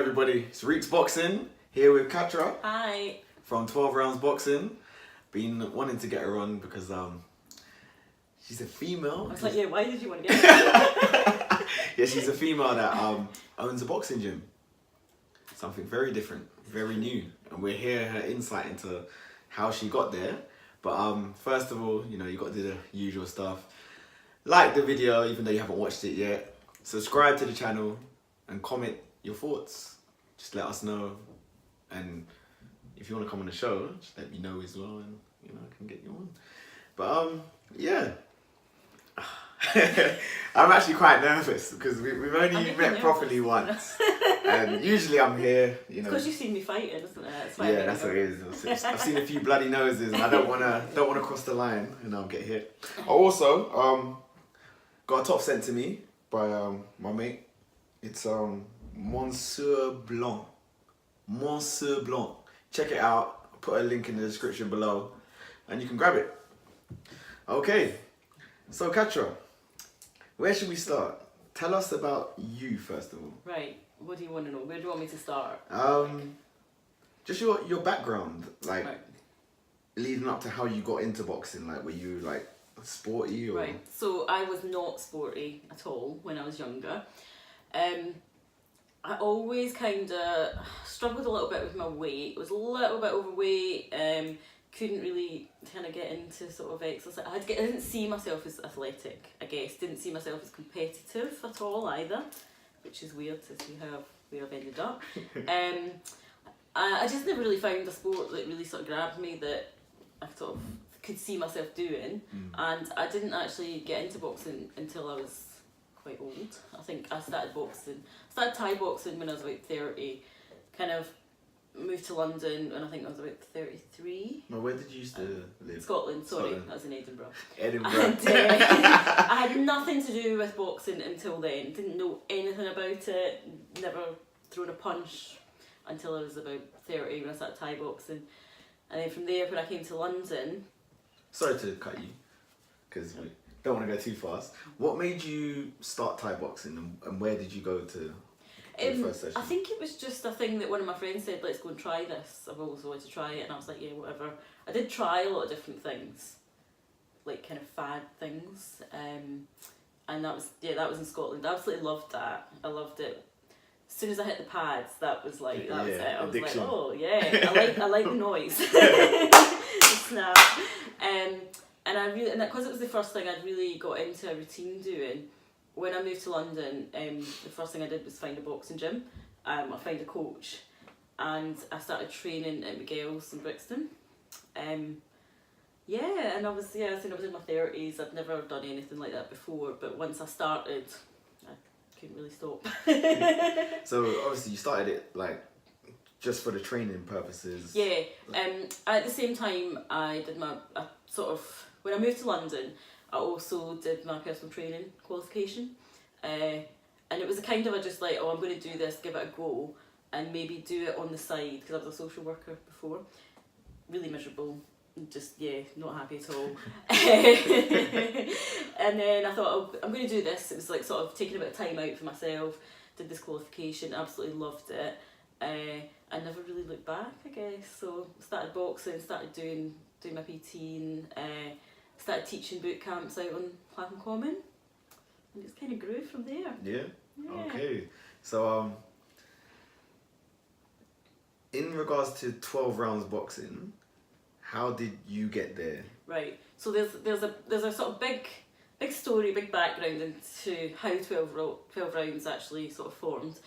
everybody, it's Reekz Boxing here with Katra. Hi. From 12 Rounds Boxing. Been wanting to get her on because she's a female. I was like, yeah, why did you want to get her? Yeah, she's a female that owns a boxing gym. Something very different, very new. And we're here, her insight into how she got there. But first of all, you got to do the usual stuff. Like the video, even though you haven't watched it yet. Subscribe to the channel and comment your thoughts. Just let us know. And if you want to come on the show, just let me know as well, and I can get you on. But yeah. I'm actually quite nervous because we've only met properly once. And usually I'm here, It's because you've seen me fighting, isn't it? Yeah, that's what it is. I've seen a few bloody noses and I don't wanna cross the line and I'll get hit. I also got a top sent to me by my mate. It's Monsieur Blanc. Monsieur Blanc. Check it out. I'll put a link in the description below and you can grab it. Okay. So Katra, where should we start? Tell us about you first of all. Right. What do you want to know? Where do you want me to start? Just your background, like right. leading up to how you got into boxing. Like, were you like sporty or? Right. So I was not sporty at all when I was younger. I always kind of struggled a little bit with my weight. Was a little bit overweight. Couldn't really kind of get into sort of exercise. I didn't see myself as athletic, I guess. Didn't see myself as competitive at all either, which is weird to see where I've ended up. I just never really found a sport that really sort of grabbed me that I sort of could see myself doing. And I didn't actually get into boxing until I was quite old. I think I started Thai boxing when I was about 30, kind of moved to London when I think I was about 33. Well, where did you used to live? Scotland, sorry, I was in Edinburgh. Edinburgh. And, I had nothing to do with boxing until then, didn't know anything about it, never thrown a punch until I was about 30 when I started Thai boxing. And then from there, when I came to London... Sorry to cut you, because we don't want to go too fast. What made you start Thai boxing and where did you go to? First session? I think it was just a thing that one of my friends said, let's go and try this. I've always wanted to try it, and I was like, yeah, whatever. I did try a lot of different things, like kind of fad things, and that was in Scotland. I absolutely loved that. I loved it. As soon as I hit the pads, that was it. I was addiction. like, oh yeah, I like the noise, the snap, and because it was the first thing I'd really got into a routine doing. When I moved to London, the first thing I did was find a boxing gym. I found a coach, and I started training at Miguel's in Brixton. And I was in my 30s. I'd never done anything like that before, but once I started, I couldn't really stop. So obviously you started it like just for the training purposes. Yeah. At the same time, I did when I moved to London, I also did my personal training qualification, and it was a kind of I'm going to do this, give it a go, and maybe do it on the side, because I was a social worker before. Really miserable, just not happy at all. And then I thought, I'm going to do this. It was like sort of taking a bit of time out for myself, did this qualification, absolutely loved it. I never really looked back, I guess, so started boxing, started doing my PT, and started teaching boot camps out on Clapham Common, and it's kind of grew from there. Yeah. Okay. So in regards to 12 rounds boxing, how did you get there? Right. So there's a sort of big story, big background into how 12 rounds actually sort of formed.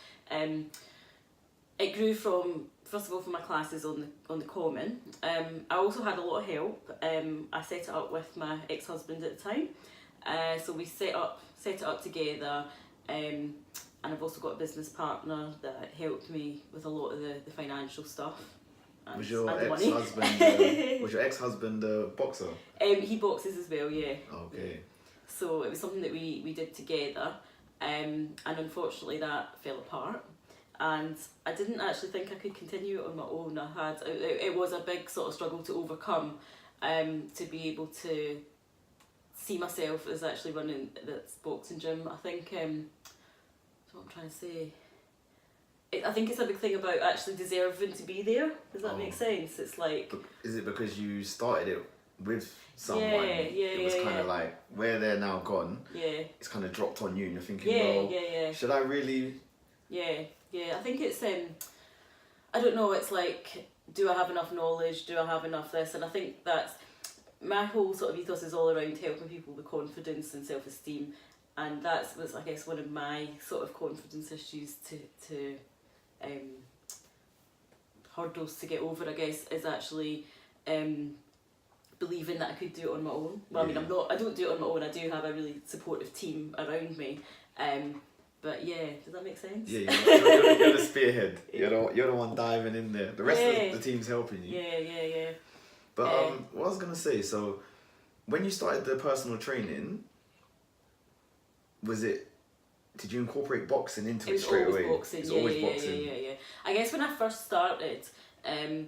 It grew from, first of all, from my classes on the Common. I also had a lot of help. I set it up with my ex-husband at the time. So we set it up together. And I've also got a business partner that helped me with a lot of the financial stuff. Was your ex-husband a boxer? He boxes as well, yeah. Okay. So it was something that we did together. And unfortunately that fell apart. And I didn't actually think I could continue it on my own. It was a big sort of struggle to overcome, to be able to see myself as actually running this boxing gym. I think, what I'm trying to say, I think it's a big thing about actually deserving to be there. Does that make sense? It's like... Is it because you started it with someone? It was kind of like, where they're now gone, it's kind of dropped on you and you're thinking, should I really... I think it's, I don't know, it's like, do I have enough knowledge? Do I have enough this? And I think that's, my whole sort of ethos is all around helping people with confidence and self-esteem. And that's, I guess, one of my sort of confidence issues to hurdles to get over, I guess, is actually believing that I could do it on my own. Well, I mean, I don't do it on my own. I do have a really supportive team around me. But does that make sense? Yeah, you're the spearhead. You're the one diving in there. The rest of the team's helping you. Yeah. But what I was gonna say, so when you started the personal training, did you incorporate boxing into it straight away? Boxing. It's always boxing. Yeah. I guess when I first started, I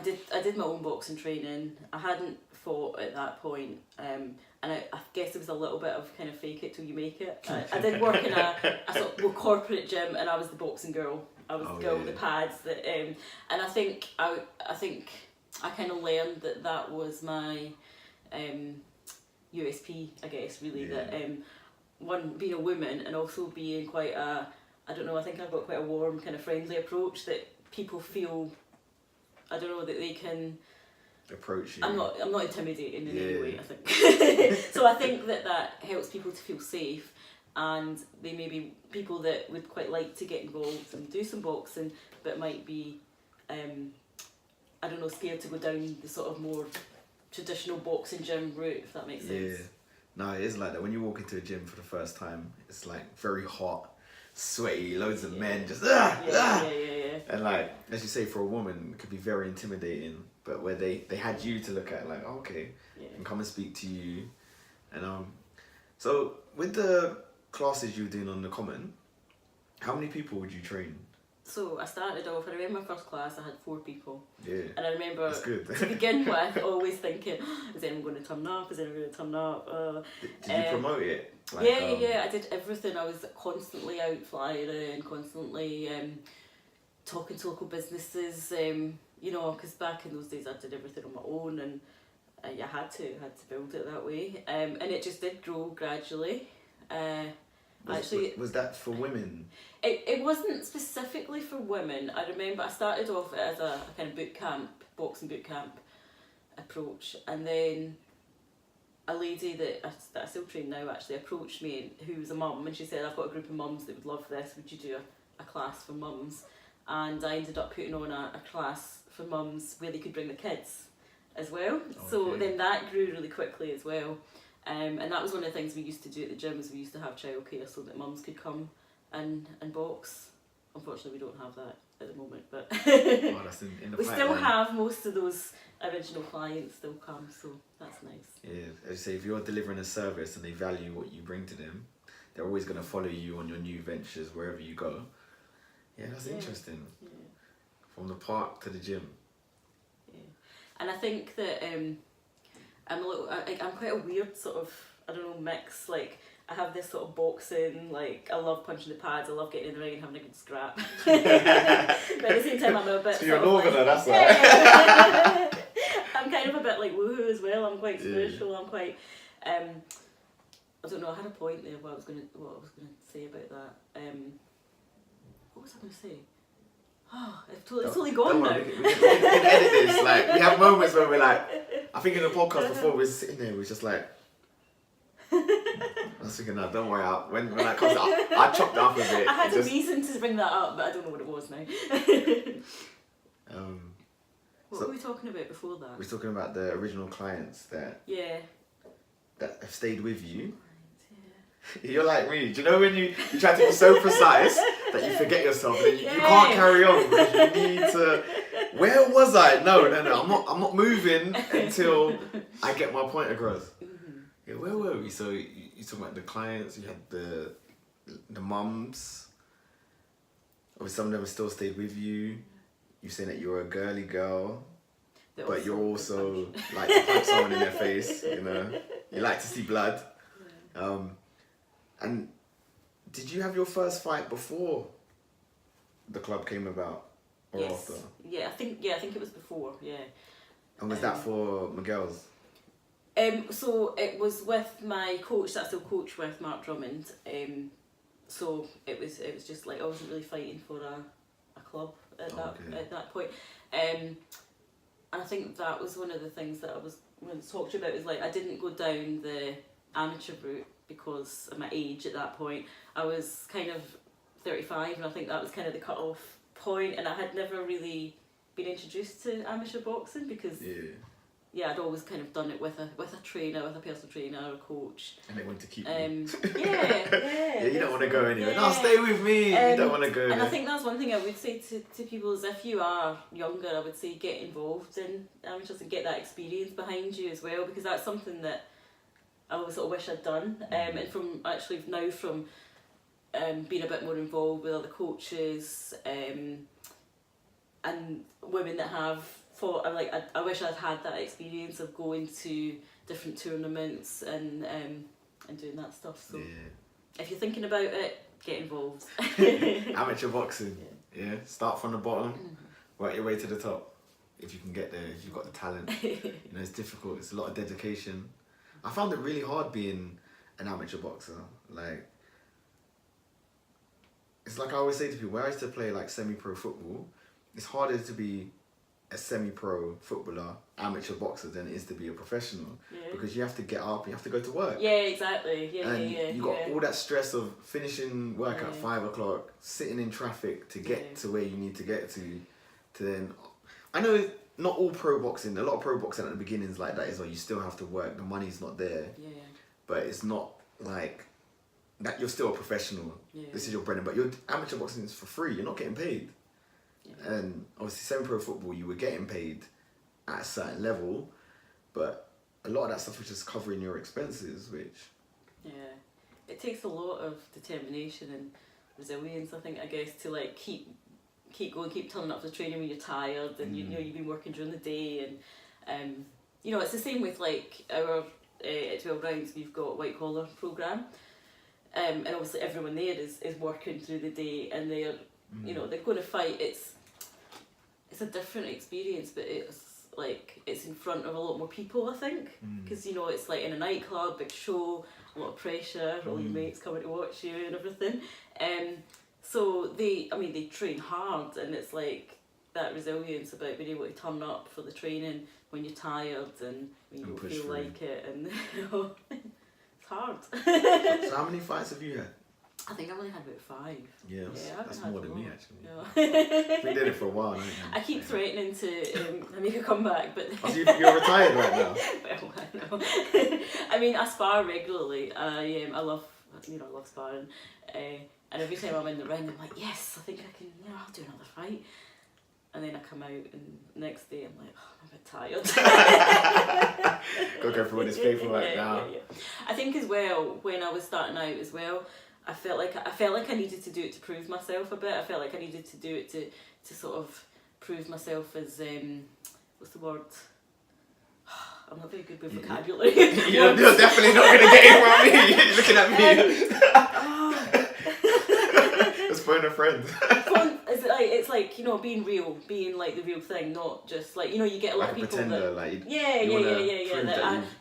did my own boxing training. I hadn't fought at that point, and I guess it was a little bit of kind of fake it till you make it. I did work in a sort of corporate gym, and I was the boxing girl. I was the girl with the pads. And I think I kind of learned that was my USP, I guess, really, that one, being a woman, and also being quite a, I don't know, I think I've got quite a warm, kind of friendly approach that people feel, I don't know, that they can approach you. I'm not intimidating in any way, I think. So I think that helps people to feel safe, and they may be people that would quite like to get involved and do some boxing, but might be, I don't know, scared to go down the sort of more traditional boxing gym route, if that makes sense. Yeah. No, it is like that. When you walk into a gym for the first time, it's like very hot, sweaty, loads of men just and like, as you say, for a woman, it could be very intimidating. But where they had you to look at, like, oh, okay, and come and speak to you. And so with the classes you were doing on the Common, how many people would you train? So I started off, I remember my first class I had 4 people. Yeah. And I remember to begin with always thinking, is anyone going to turn up? Is anyone going to turn up? Did you promote it? Like, yeah, I did everything. I was constantly out flying, constantly talking to local businesses, you know, because back in those days I did everything on my own, and I had to build it that way. And it just did grow gradually. Was that for women? It wasn't specifically for women. I remember I started off as a kind of boxing boot camp approach, and then a lady that I still train now actually approached me, who was a mum, and she said, I've got a group of mums that would love this, would you do a class for mums? And I ended up putting on a class for mums where they could bring the kids as well. Okay. So then that grew really quickly as well. And that was one of the things we used to do at the gym, is we used to have childcare so that mums could come and box. Unfortunately, we don't have that at the moment, but that's in the we still have most of those original clients still come, so that's nice. Yeah, as you say, if you're delivering a service and they value what you bring to them, they're always going to follow you on your new ventures wherever you go. Yeah, that's interesting. Yeah. From the park to the gym. Yeah, and I think that I'm quite a weird sort of, I don't know, mix. Like, I have this sort of boxing, like, I love punching the pads, I love getting in the ring and having a good scrap. But at the same time, I'm a bit... So you're northerner, that's why. I'm kind of a bit like woohoo as well. I'm quite spiritual. I'm quite... I don't know, I had a point there what I was gonna say about that. What was I going to say? Oh, it's totally gone now. We can edit this. Like, we have moments where we're like, I think in the podcast before, we were sitting there, we were just like, I was thinking, no, don't worry, when that comes out, I chopped it up a bit. I had a reason to bring that up, but I don't know what it was now. What were we talking about before that? We were talking about the original clients that have stayed with you. You're like me. Do you know when you try to be so precise that you forget yourself and you can't carry on because you need to... Where was I? No. I'm not moving until I get my point across. Mm-hmm. Yeah, where were we? So you talking about the clients. You had the mums. Or some of them still stayed with you. You're saying that you're a girly girl, but you're also like to punch someone in their face. You know, you like to see blood. And did you have your first fight before the club came about, or Yes. after? Yeah, I think it was before. Yeah. And was that for Miguel's? So it was with my coach that I still coach with, Mark Drummond. So it was just like I wasn't really fighting for a club at that point. And I think that was one of the things that I was talked about, is like I didn't go down the amateur route because of my age at that point. I was kind of 35, and I think that was kind of the cut-off point, and I had never really been introduced to amateur boxing because I'd always kind of done it with a trainer, with a personal trainer or a coach. And they want to keep yeah, you don't want to go anywhere. No, stay with me. You don't want to go. And I think that's one thing I would say to people is, if you are younger, I would say get involved in amateurs and get that experience behind you as well, because that's something that I always sort of wish I'd done. And from being a bit more involved with other coaches and women that have fought, I wish I'd had that experience of going to different tournaments and doing that stuff. So if you're thinking about it, get involved. Amateur boxing, start from the bottom, work your way to the top. If you can get there, if you've got the talent. It's difficult. It's a lot of dedication. I found it really hard being an amateur boxer. Like, it's like I always say to people, where I used to play like semi-pro football, it's harder to be a semi-pro footballer, amateur boxer, than it is to be a professional, because you have to get up, you have to go to work. Yeah, exactly. You got all that stress of finishing work at 5 o'clock, sitting in traffic to get to where you need to get to then. I know not all pro boxing, a lot of pro boxing at the beginning is like that as well. You still have to work, the money's not there. But it's not like that. You're still a professional. This is your bread and butter. Your amateur boxing is for free. You're not getting paid. And obviously semi-pro football, you were getting paid at a certain level, but a lot of that stuff was just covering your expenses, which... it takes a lot of determination and resilience, I think, I guess, to like keep going, keep turning up for training when you're tired, and you know you've been working during the day, and it's the same with like our at 12 rounds we've got white collar programme, and obviously everyone there is working through the day, and they're they're going to fight. It's a different experience, but it's in front of a lot more people, I think, because it's like in a nightclub, big show, a lot of pressure, all your mates coming to watch you and everything. So they train hard, and it's like that resilience about being able to turn up for the training when you're tired and when you don't feel like it, and it's hard. So how many fights have you had? I think I've only had about 5. Yeah, that's more than me actually. Yeah. We did it for a while, haven't you? I keep threatening to make a comeback, but... Oh, so you're retired right now? Well, I know. I mean, I spar regularly. I love sparring. And every time I'm in the ring, I'm like, yes, I think I can, I'll do another fight. And then I come out, and the next day I'm like, I'm a bit tired. Go for this paperwork now. I think as well, when I was starting out as well, I felt like I needed to do it to prove myself a bit. I felt like I needed to do it to sort of prove myself as what's the word? I'm not very good with vocabulary. You're definitely not going to get it from me. You're looking at me. Just phone a friend. It's like being real, being like the real thing, not just like you get a lot of people pretender,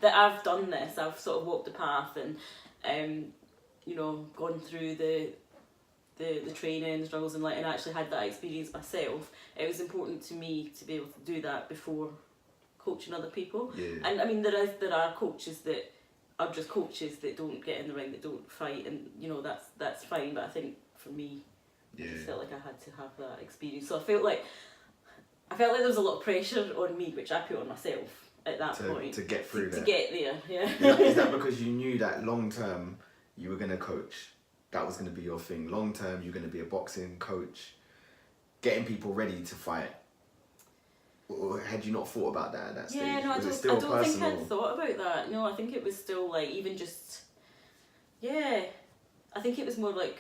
that I've done this. I've sort of walked the path and gone through the training struggles and actually had that experience myself. It was important to me to be able to do that before coaching other people. And I mean there are coaches that are just coaches that don't get in the ring, that don't fight, and that's fine, but I think for me I just felt like I had to have that experience. So I felt like there was a lot of pressure on me, which I put on myself at that point to get through to get there. Is that because you knew that long term you were going to coach? That was going to be your thing. Long term, you're going to be a boxing coach, getting people ready to fight. Or had you not thought about that at that stage? Yeah, no, I don't think I'd thought about that. No, I think it was still like, even just, I think it was more like,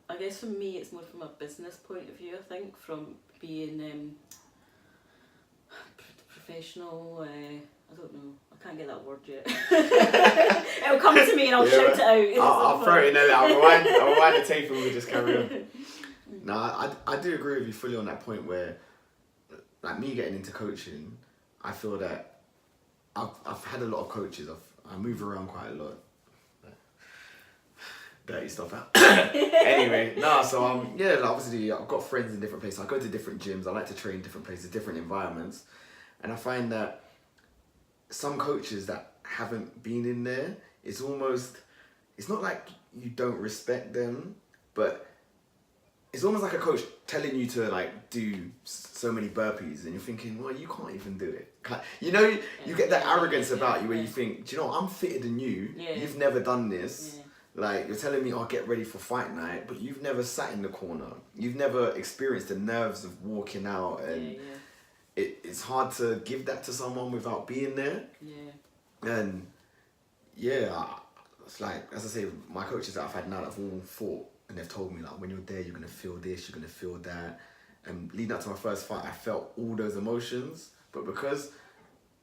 I guess for me it's more from a business point of view, I think, from being professional, I don't know, I can't get that word yet. It'll come to me and I'll shout it out. I'll throw it in there, I'll rewind the tape and we'll just carry on. No, I do agree with you fully on that point where, like me getting into coaching, I feel that I've had a lot of coaches. I move around quite a lot. Dirty stuff out. Anyway, so yeah, like obviously I've got friends in different places. I go to different gyms. I like to train in different places, different environments, and I find that some coaches that haven't been in there, it's not like you don't respect them, but it's almost like a coach telling you to like do so many burpees, and you're thinking, well, you can't even do it. You know, you get that arrogance about you where you think, do you know what, I'm fitter than you. You've never done this. Like, you're telling me, get ready for fight night, but you've never sat in the corner. You've never experienced the nerves of walking out, and it's hard to give that to someone without being there. And it's like, as I say, my coaches that I've had now that have all fought, and they've told me, like, when you're there, you're going to feel this, you're going to feel that. And leading up to my first fight, I felt all those emotions, but because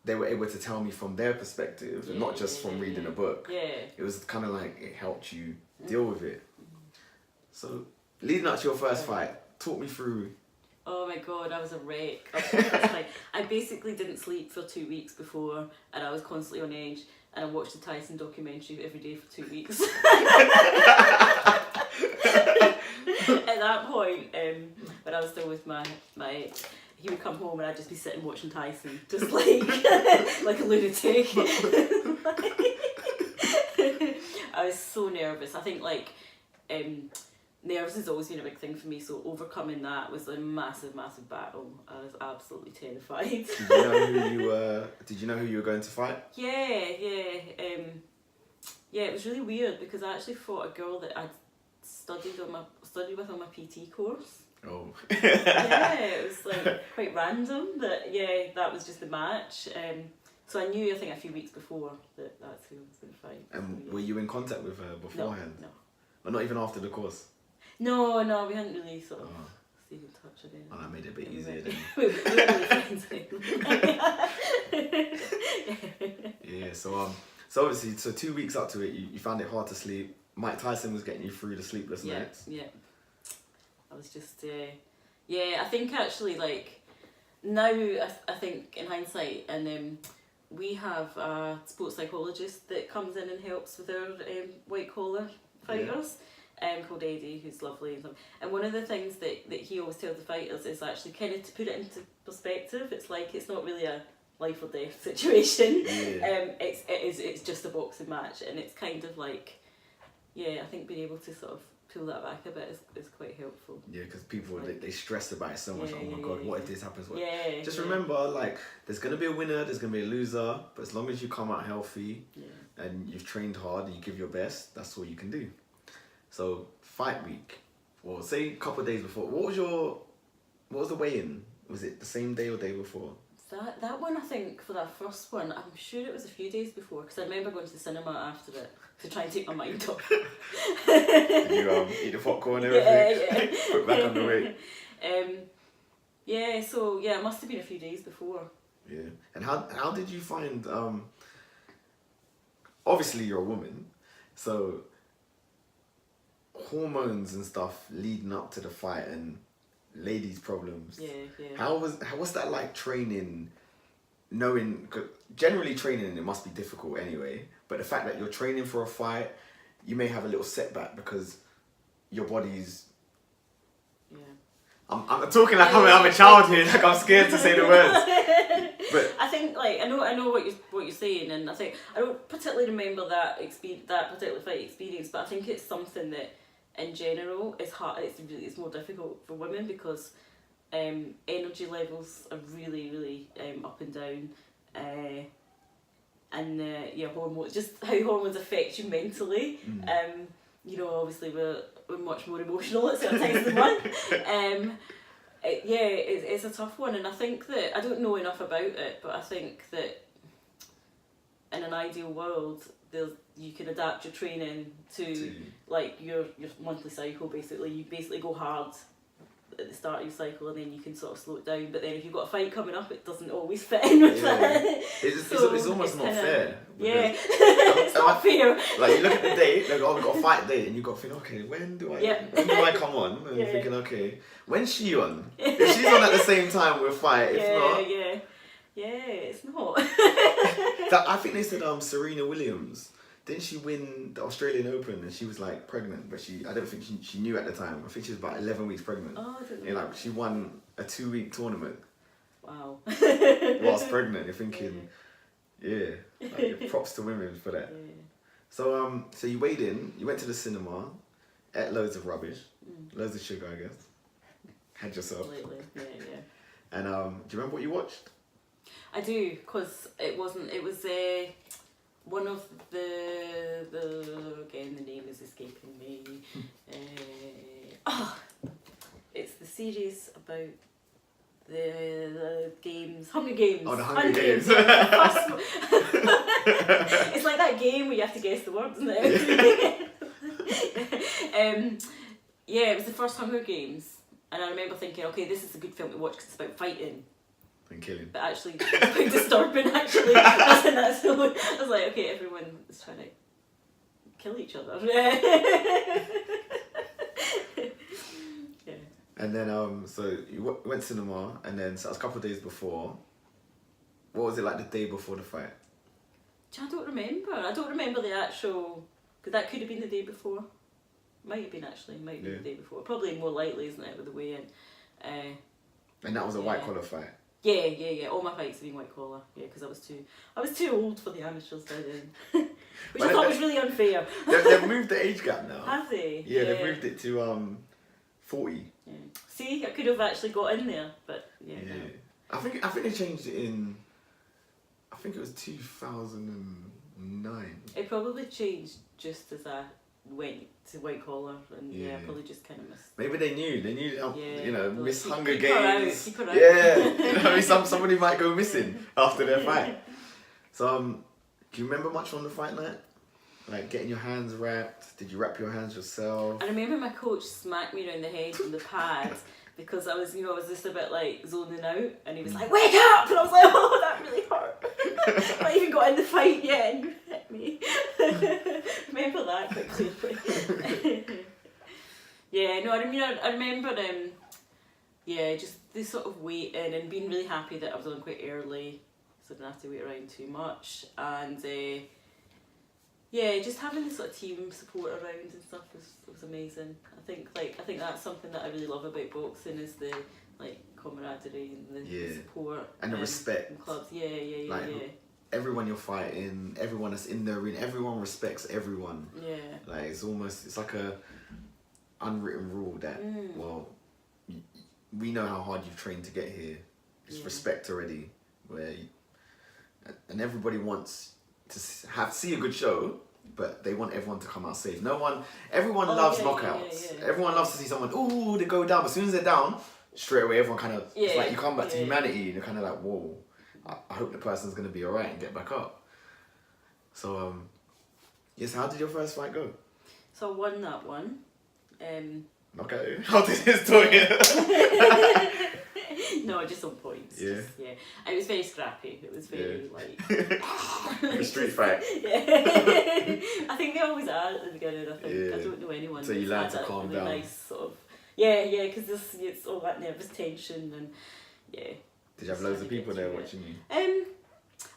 they were able to tell me from their perspective, and not just from reading a book, it was kind of like it helped you deal with it. So, leading up to your first fight, talk me through. Oh my god, I was a wreck. I basically didn't sleep for 2 weeks before, and I was constantly on edge, and I watched the Tyson documentary every day for 2 weeks. At that point, when I was still with my he would come home and I'd just be sitting watching Tyson, just like like a lunatic. I was so nervous. I think like nerves has always been a big thing for me, so overcoming that was a massive battle. I was absolutely terrified. Did you know who you were? Did you know who you were going to fight? Yeah. It was really weird because I actually fought a girl that I'd studied with on my PT course. Oh. It was like quite random, but that was just the match. So I knew, I think a few weeks before, that's who I was going to fight. And were you in contact with her beforehand? No. Or not even after the course? No, we hadn't really sort of stayed in touch again. Oh, that made it a bit easier then. We were really friends. Yeah, so obviously, 2 weeks up to it, you found it hard to sleep. Mike Tyson was getting you through the sleepless nights. Yeah. I was just, I think actually, like, now, I think in hindsight, and we have a sports psychologist that comes in and helps with our white collar fighters, called Eddie, who's lovely. And one of the things that he always tells the fighters is actually kind of to put it into perspective. It's like, it's not really a life or death situation. It's just a boxing match, and it's kind of like, I think being able to sort of pull that back a bit is quite helpful. Yeah, because people they stress about it so much. Oh my god, what if this happens? Just remember, like, there's gonna be a winner, there's gonna be a loser, but as long as you come out healthy and you've trained hard and you give your best, that's all you can do. So fight week, or say a couple of days before, what was the weigh-in? Was it the same day or day before? That one, I think, for that first one, I'm sure it was a few days before, because I remember going to the cinema after it to try and take my mind off. Did you eat the popcorn and everything? Put back on the weight? It must have been a few days before. Yeah. And how did you find, obviously you're a woman, so hormones and stuff leading up to the fight and ladies' problems. What's that like training, knowing, generally training, it must be difficult anyway, but the fact that you're training for a fight, you may have a little setback because your body's... I'm talking like I'm a child here, like I'm scared to say the words. But I think, like, I know what you're saying, and I think I don't particularly remember that particular fight experience, but I think it's something that in general is hard. It's more difficult for women because energy levels are really up and down, and hormones, just how hormones affect you mentally. Obviously we're much more emotional at certain times of the month. It's a tough one, and I think that I don't know enough about it, but I think that in an ideal world, you can adapt your training to like your monthly cycle. Basically, you basically go hard at the start of your cycle, and then you can sort of slow it down. But then if you've got a fight coming up, it doesn't always fit in with that. It's almost not fair. Yeah, it's not fair. Like you look at the date, like, oh, we've got a fight date, and you've got to think, okay, when do I come on? And you're thinking, okay, when's she on? If she's on at the same time, we'll fight. If not, it's not. I think they said Serena Williams. Didn't she win the Australian Open and she was like pregnant, but I don't think she knew at the time. I think she was about 11 weeks pregnant. Oh, I didn't know. Like she won a 2-week tournament. Wow. Whilst pregnant, you're thinking, like, props to women for that. Yeah. So you weighed in, you went to the cinema, ate loads of rubbish, loads of sugar, I guess. Had yourself. Lately, yeah. And do you remember what you watched? I do, because it was one of the again, the name is escaping me. It's the series about the games, Hunger Games. Oh, the Hunger Games. Yeah. It's like that game where you have to guess the words, isn't it? It was the first Hunger Games, and I remember thinking, okay, this is a good film to watch because it's about fighting. And killing. But actually, it's quite disturbing, actually. That's I was like, okay, everyone is trying to kill each other. And then, so you went cinema, and then so it was a couple of days before. What was it like the day before the fight? I don't remember. I don't remember the actual, because that could have been the day before. Might have been actually, might have been the day before. Probably more likely, isn't it, with the weigh-in. And that was a white collar fight. Yeah. All my fights have been white collar. Yeah, because I was too old for the amateurs by then, which I thought was really unfair. They've moved the age gap now. Have they? Yeah, they've moved it to 40. Yeah. See, I could have actually got in there, but yeah. No. I think they changed it in. I think it was 2009. It probably changed just as I went to white collar, and I probably just kind of missed. Maybe they knew, Miss Hunger keep Games. Keep her out. Yeah, somebody might go missing after their fight. So, do you remember much from the fight night? Like getting your hands wrapped? Did you wrap your hands yourself? I remember my coach smacked me around the head with the pad because I was just a bit like zoning out, and he was like, "Wake up!" And I was like, "Oh, that really hurt." I not even got in the fight yet, and you hit me. Remember that quite clearly. I remember just this sort of waiting and being really happy that I was on quite early, so I didn't have to wait around too much, and just having this sort of team support around and stuff was amazing. I think that's something that I really love about boxing is the camaraderie and the support and the respect. In clubs, yeah. Everyone you're fighting, everyone that's in the arena, everyone respects everyone. Yeah. Like it's like a unwritten rule that we know how hard you've trained to get here. It's respect already, and everybody wants to see a good show, but they want everyone to come out safe. Everyone loves knockouts. Yeah. Everyone loves to see someone, they go down. But as soon as they're down, straight away everyone kind of, it's like you come back to humanity and you're kind of like, whoa, I hope the person's going to be alright and get back up. So, so how did your first fight go? So I won that one. Okay, how did this do? No, just on points. Yeah. And it was very scrappy. It was very like a street fight. I think they always are at the beginning. I don't know anyone. So you learn to calm down. Nice sort of because it's all that nervous tension and Did you have loads of people there watching you?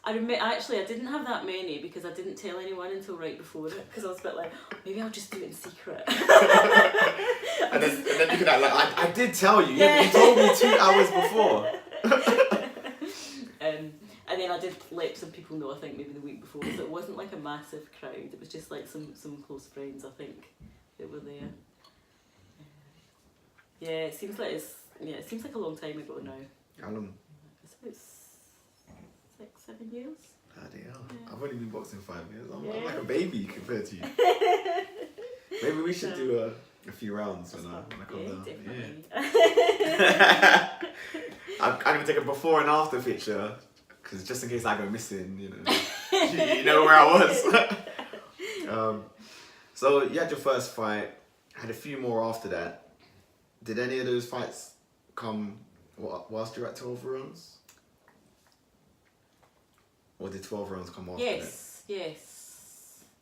I didn't have that many because I didn't tell anyone until right before it because I was a bit like, maybe I'll just do it in secret. and then you can act like, I did tell you, you told me 2 hours before. And then I did let some people know, I think maybe the week before, so it wasn't like a massive crowd, it was just like some close friends, I think, that were there. It seems like a long time ago now. How long? It's about 6-7 years. Bloody hell. I've only been boxing 5 years. I'm like a baby compared to you. Maybe we should do a few rounds when I come down. Definitely. I'm kind of take a before and after picture, because just in case I go missing, you know where I was. So you had your first fight, had a few more after that. did any of those fights come whilst you're at 12 rounds? Or did 12 rounds come after Yes,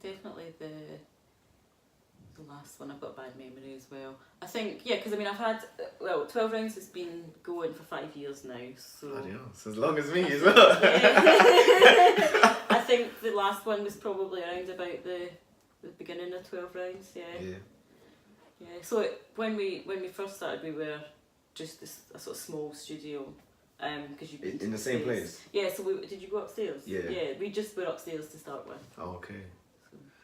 definitely the last one. I've got bad memory as well. I think, because I mean, I've had, 12 rounds has been going for 5 years now, so... Bloody hell, it's as long as me as well. Yeah. I think the last one was probably around about the beginning of 12 rounds, yeah. So when we first started, we were just a sort of small studio. Because you in the same place. Yeah. So did you go upstairs? Yeah. Yeah. We just were upstairs to start with. Oh, okay.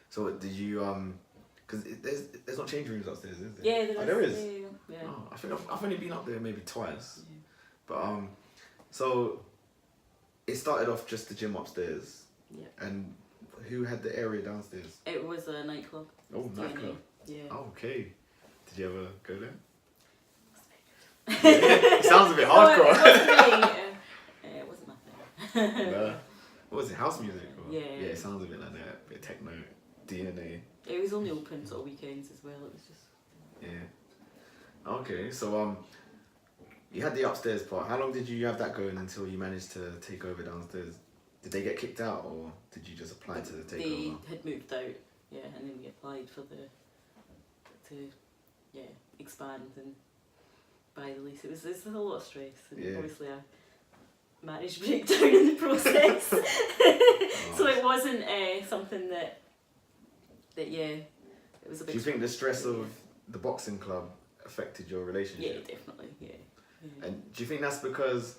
So did you because there's not change rooms upstairs, is there? Yeah, there is. There is. Yeah. Oh, I think I've only been up there maybe twice. Yeah. But so it started off just the gym upstairs. Yeah. And who had the area downstairs? It was a nightclub. Oh, nightclub. Yeah. Oh, okay. Did you ever go there? It sounds a bit hardcore. It wasn't my thing. No. What was it? House music? Or? Yeah. Yeah, it sounds a bit like that. A bit techno, DNA. It was only open sort of weekends as well. It was just. Yeah. Okay, so you had the upstairs part. How long did you have that going until you managed to take over downstairs? Did they get kicked out, or did you just apply to take over? They had moved out, yeah, and then we applied to expand and buy the lease. It was a lot of stress, and obviously a marriage breakdown in the process. So it wasn't something that it was a big. Do you think the stress of the boxing club affected your relationship? Yeah, definitely, yeah. And do you think that's because,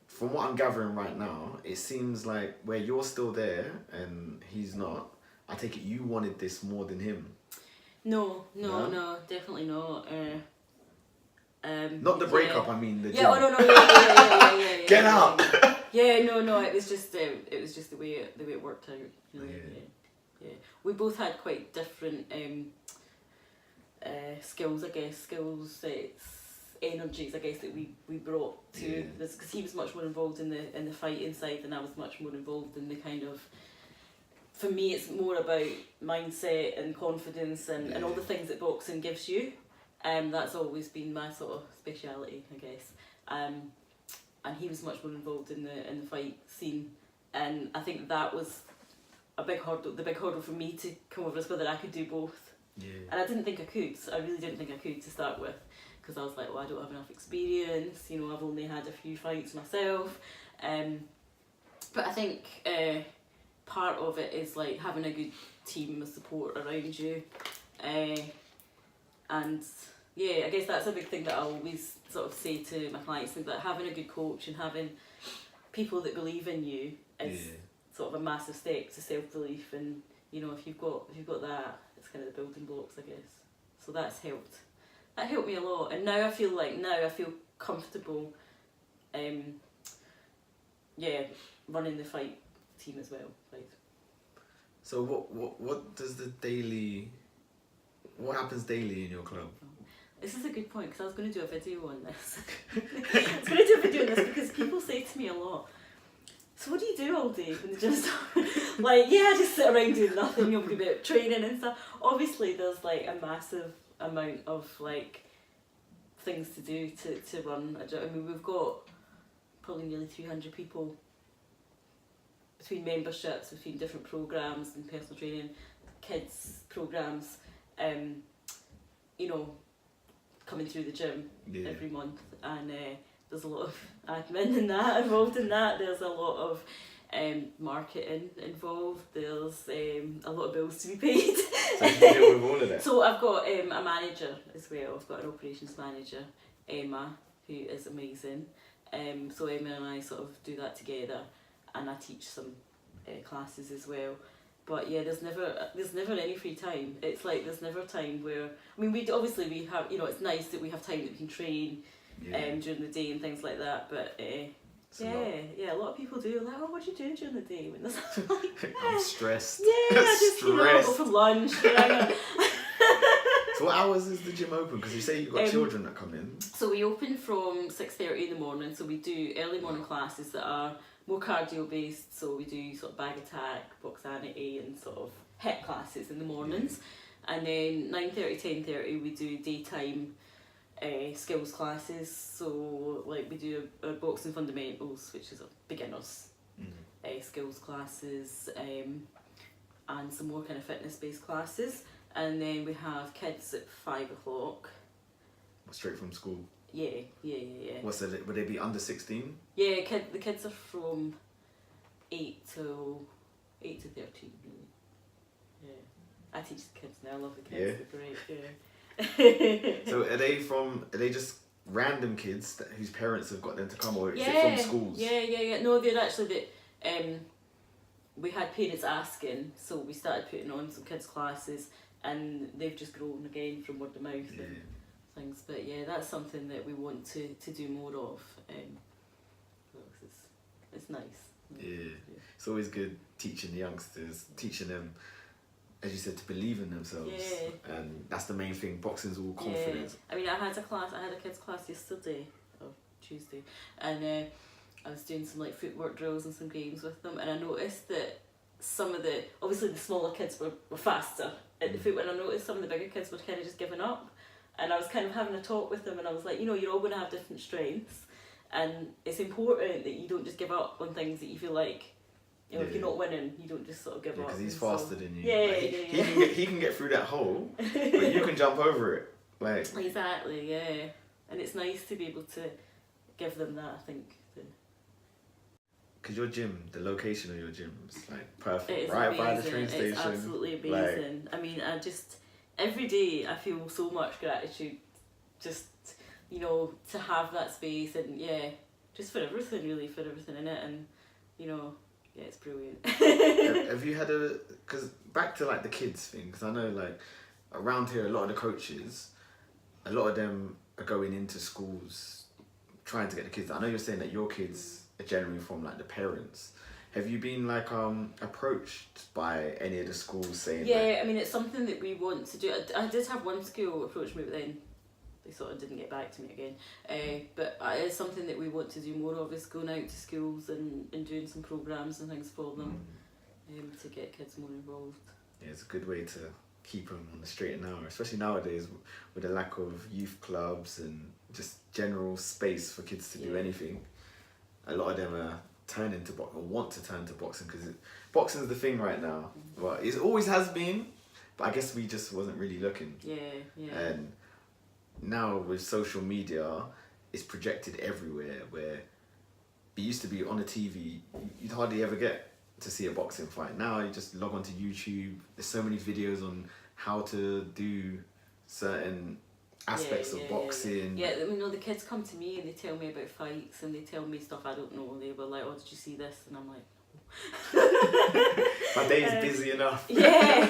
from what I'm gathering right now, it seems like where you're still there and he's not, I take it you wanted this more than him? No, definitely not. Not the breakup, I mean the gym. Yeah. Get out! Yeah, no, it was just the way it worked out. You know? Yeah. We both had quite different skills, I guess, sets, energies, I guess, that we brought to this, because he was much more involved in the fighting side and I was much more involved in the kind of, for me it's more about mindset and confidence and all the things that boxing gives you. That's always been my sort of speciality, I guess. And he was much more involved in the fight scene, and I think that was the big hurdle for me to come over, is whether I could do both. Yeah. And I didn't think I could. I really didn't think I could to start with, because I was like, well, I don't have enough experience. You know, I've only had a few fights myself. But I think part of it is like having a good team of support around you, and I guess that's a big thing that I always sort of say to my clients, that having a good coach and having people that believe in you is sort of a massive step to self-belief. And you know, if you've got that, it's kind of the building blocks, I guess. So that's helped. That helped me a lot, and now I feel comfortable, running the fight team as well. Like. So what does what happens daily in your club? This is a good point, because I was going to do a video on this. I was going to do a video on this because people say to me a lot, so what do you do all day when the gym's like, I just sit around doing nothing, you'll be about training and stuff. Obviously there's like a massive amount of like things to do to run a gym. I mean, we've got probably nearly 300 people between memberships, between different programs and personal training, kids programs, you know, coming through the gym every month, and there's a lot of admin in that, involved in that. There's a lot of marketing involved. There's a lot of bills to be paid. So you deal with all of that? So I've got a manager as well. I've got an operations manager, Emma, who is amazing. So Emma and I sort of do that together, and I teach some classes as well. But there's never any free time. It's like there's never time where, I mean, we have, you know, it's nice that we have time that we can train during the day and things like that. But a lot of people do like, oh, what do you do during the day when there's like, I'm stressed. I just go for lunch. So what hours is the gym open? Because you say you've got children that come in. So we open from 6:30 in the morning. So we do early morning classes that are more cardio based. So we do sort of bag attack, boxanity, and sort of HIIT classes in the mornings. And then 9:30, 10:30 we do daytime skills classes. So like we do a boxing fundamentals, which is a beginners skills classes, and some more kind of fitness based classes. And then we have kids at 5 o'clock. Straight from school. Yeah. What's it? Would they be under 16? Yeah, the kids are from 8 to 13. Really. Yeah, I teach the kids now. I love the kids. They're great. Yeah. So are they just random kids whose parents have got them to come, or is it from schools? Yeah. No, they're actually we had parents asking, so we started putting on some kids classes, and they've just grown again from word of mouth and things. But yeah, that's something that we want to do more of. It's nice. Yeah, it's always good teaching the youngsters, teaching them, as you said, to believe in themselves. Yeah. And that's the main thing. Boxing's all confidence. Yeah. I mean, I had a kids class yesterday, or Tuesday, and I was doing some like footwork drills and some games with them, and I noticed that some of obviously the smaller kids were faster at the footwork, and I noticed some of the bigger kids were kind of just giving up. And I was kind of having a talk with them, and I was like, you're all going to have different strengths, and it's important that you don't just give up on things that you feel like, if you're not winning, you don't just sort of give up. Because he's faster than you. He can get through that hole, but you can jump over it. Like exactly, yeah. And it's nice to be able to give them that, I think. Because your gym, the location of your gym is like perfect, it is right amazing. by the train station. It's absolutely amazing. I mean, every day I feel so much gratitude, just to have that space, and just for everything in it, and it's brilliant. Have you had because back to like the kids thing, because I know like around here a lot of the coaches, a lot of them are going into schools trying to get the kids. I know you're saying that your kids are generally from like the parents. Have you been like approached by any of the schools saying I mean, it's something that we want to do. I did have one school approach me, but then they sort of didn't get back to me again. But it is something that we want to do more of, is going out to schools and doing some programmes and things for them, to get kids more involved. Yeah, it's a good way to keep them on the straight and narrow, especially nowadays with the lack of youth clubs and just general space for kids to do anything. A lot of them are turning to boxing, or want to turn to boxing, because boxing is the thing right now. Well, it always has been, but I guess we just wasn't really looking. Yeah. And now with social media, it's projected everywhere, where it used to be on a TV, you'd hardly ever get to see a boxing fight. Now you just log onto YouTube, there's so many videos on how to do certain aspects of boxing. Yeah, the kids come to me and they tell me about fights, and they tell me stuff I don't know. They were like, did you see this? And I'm like, my day is busy enough. Yeah.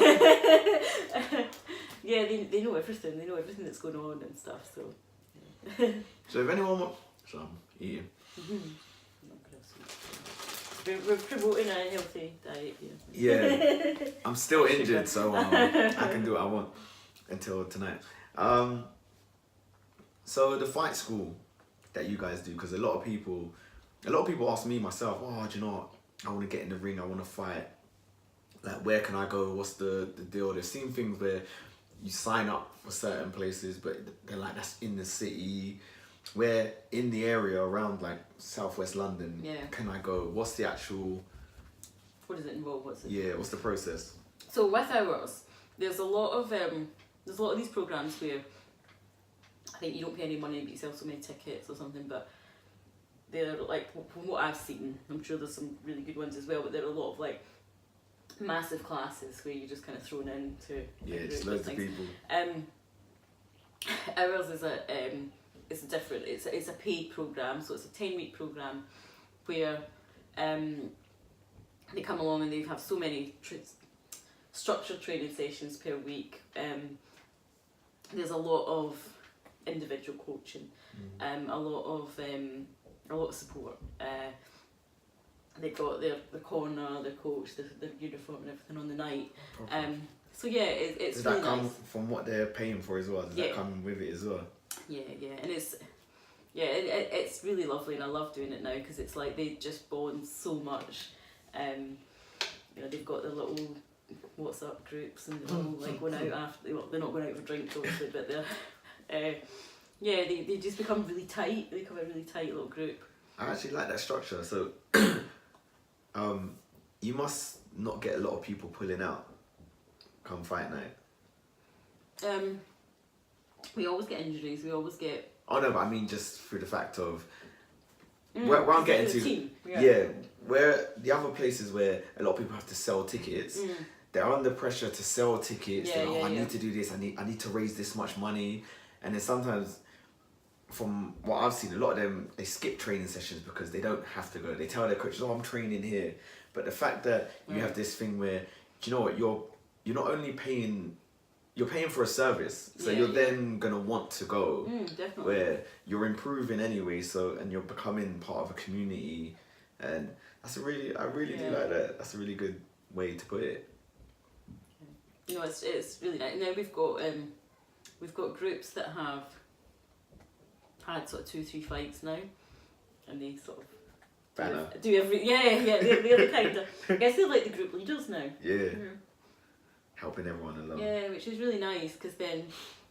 They know everything. They know everything that's going on and stuff. So. So if anyone wants some, eating. We're promoting a healthy diet here. Yeah, I'm still injured, so I can do what I want until tonight. So the fight school that you guys do, because a lot of people ask me, myself, do you know what? I want to get in the ring, I want to fight. Like, where can I go? What's the deal? There's seen things where you sign up for certain places, but they're like, that's in the city. Where in the area around like southwest London, can I go? What's the actual? What does it involve? What's the process? So with ours, there's a lot of these programs where I think you don't pay any money, but you sell so many tickets or something. But they're like, from what I've seen, I'm sure there's some really good ones as well. But there are a lot of like massive classes where you're just kind of thrown into just loads of people. Ours is it's different. It's a paid program, so it's a 10-week program where they come along and they have so many structured training sessions per week. There's a lot of individual coaching, a lot of support. They've got their corner, their coach, their uniform and everything on the night. So yeah, it's does that really come nice. From what they're paying for as well? Does that come with it as well? Yeah, and it's really lovely, and I love doing it now because it's like they just bond so much. They've got their little WhatsApp groups, and they're all like going out after. Well, they're not going out for drinks obviously, but they're Yeah, they just become really tight. They become a really tight little group. I actually like that structure. So, you must not get a lot of people pulling out come fight night. We always get injuries. We always get. Oh no, but I mean just through the fact of where I'm getting to. Team. Yeah, where the other places where a lot of people have to sell tickets, they're under pressure to sell tickets. Yeah, I need to do this. I need to raise this much money, and then sometimes, from what I've seen, a lot of them they skip training sessions because they don't have to go. They tell their coaches, "Oh, I'm training here," but the fact that you have this thing where, do you know what, you're not only paying. You're paying for a service, so you're then gonna want to go. Definitely. Where you're improving anyway, and you're becoming part of a community, and I really do like that. That's a really good way to put it. You know, it's really nice. Now we've got groups that have had sort of 2-3 fights now, and they sort of Banner. do every they're the kind of, I guess they're like the group leaders now. Yeah. Helping everyone along. Yeah, which is really nice, because then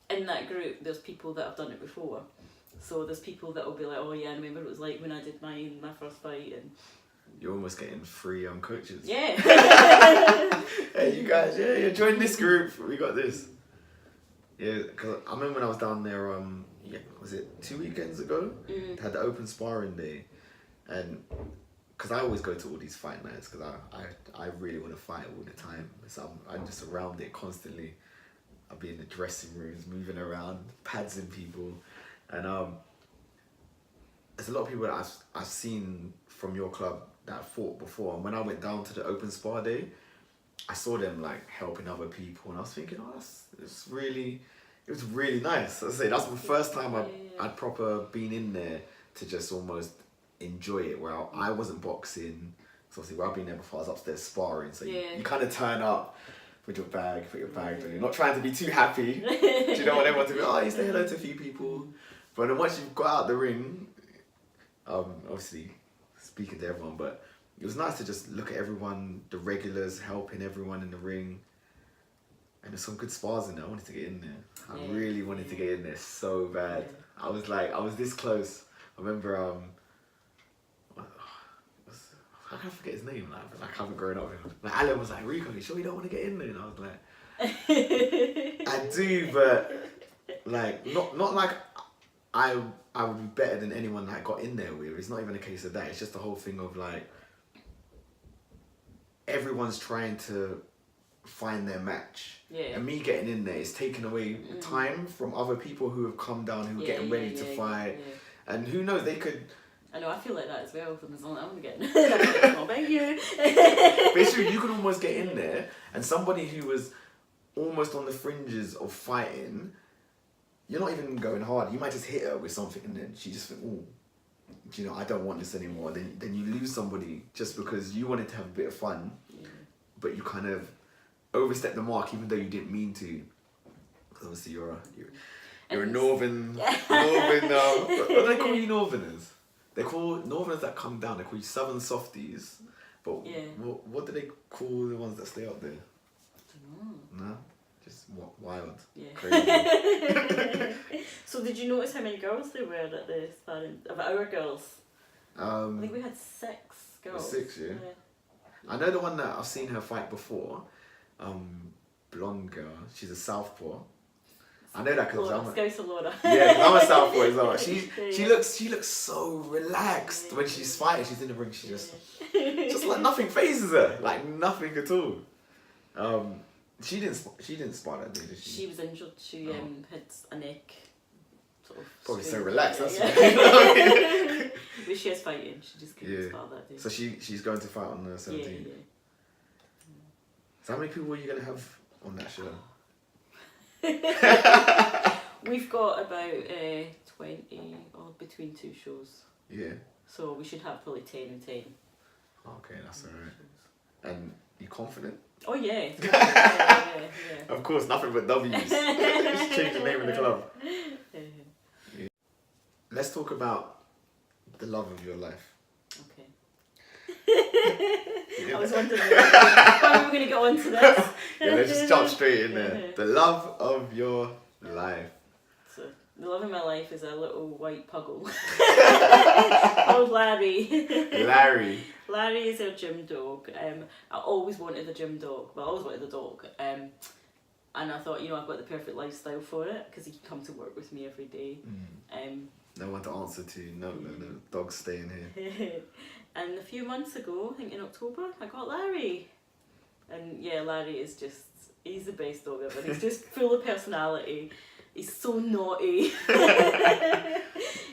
in that group there's people that have done it before. So there's people that will be like, oh yeah, I remember it was like when I did my first fight, and You're almost getting free coaches. yeah. Hey, you guys, you join this group. We got this. Yeah, because I remember when I was down there, was it 2 weekends ago? They had the open sparring day, and because I always go to all these fight nights because I really want to fight all the time. So I'm just around it constantly. I'll be in the dressing rooms, moving around, padsing people, and there's a lot of people that I've seen from your club that fought before. And when I went down to the open spar day, I saw them like helping other people, and I was thinking, oh, it was really nice. I say that's the first time I'd proper been in there to just almost enjoy it, where I wasn't boxing. So obviously, where I've been there before, I was upstairs sparring. So you kind of turn up with your bag, put your bag down. You're not trying to be too happy. You don't want everyone to be, oh, you say hello to a few people. But then once you've got out the ring, obviously speaking to everyone, but it was nice to just look at everyone, the regulars, helping everyone in the ring. And there's some good spars in there. I wanted to get in there. I really wanted to get in there so bad. I was this close. I remember, I can't forget his name. Like I haven't grown up with him. Like Alan was like, Rico, you sure you don't want to get in there? And I was like, I do, but like not like I would be better than anyone that I got in there with. It's not even a case of that. It's just the whole thing of like everyone's trying to find their match. Yeah. And me getting in there is taking away time from other people who have come down, who are getting ready to fight. Yeah. And who knows, they could. I know, I feel like that as well. From as long as I'm getting, oh, thank you. Basically, you could almost get in there, and somebody who was almost on the fringes of fighting, you're not even going hard. You might just hit her with something, and then she just think, oh, you know, I don't want this anymore. Then you lose somebody just because you wanted to have a bit of fun, but you kind of overstepped the mark, even though you didn't mean to. Because obviously you're a northern. What do they call you, northerners? They call northerners that come down, they call you southern softies. But what do they call the ones that stay up there? I don't know. No? Just wild. Yeah. Crazy. So did you notice how many girls there were at the sparring? Of our girls? I think we had 6 girls. 6, yeah. I know the one that I've seen her fight before. Blonde girl. She's a southpaw. I know that because I'm a southpaw as well. She looks so relaxed when she's fighting. She's in the ring. She just like nothing phases her. Like nothing at all. She didn't spar that day, did she? She was injured. She had a neck. Sort of probably so relaxed. That's why. But she was fighting. She just couldn't spar that day. So she's going to fight on the 17th. Yeah. So how many people are you gonna have on that show? We've got about 20 or between 2 shows. Yeah. So we should have probably 10 and 10. Okay, that's alright. And you confident? Oh yeah. Of course, nothing but W's. Just change the name of the club. Yeah. Let's talk about the love of your life. Okay. I was wondering when we were going to get on to this. Let's just jump straight in there. The love of your life. So, The love of my life is a little white puggle called Larry. Larry. Larry is our gym dog. I always wanted a gym dog. Well, I always wanted a dog. And I thought, you know, I've got the perfect lifestyle for it because he can come to work with me every day. No one to answer to. No. Dog's staying here. And a few months ago, I think in October, I got Larry. And yeah, Larry is just, he's the best dog ever. He's just full of personality. He's so naughty.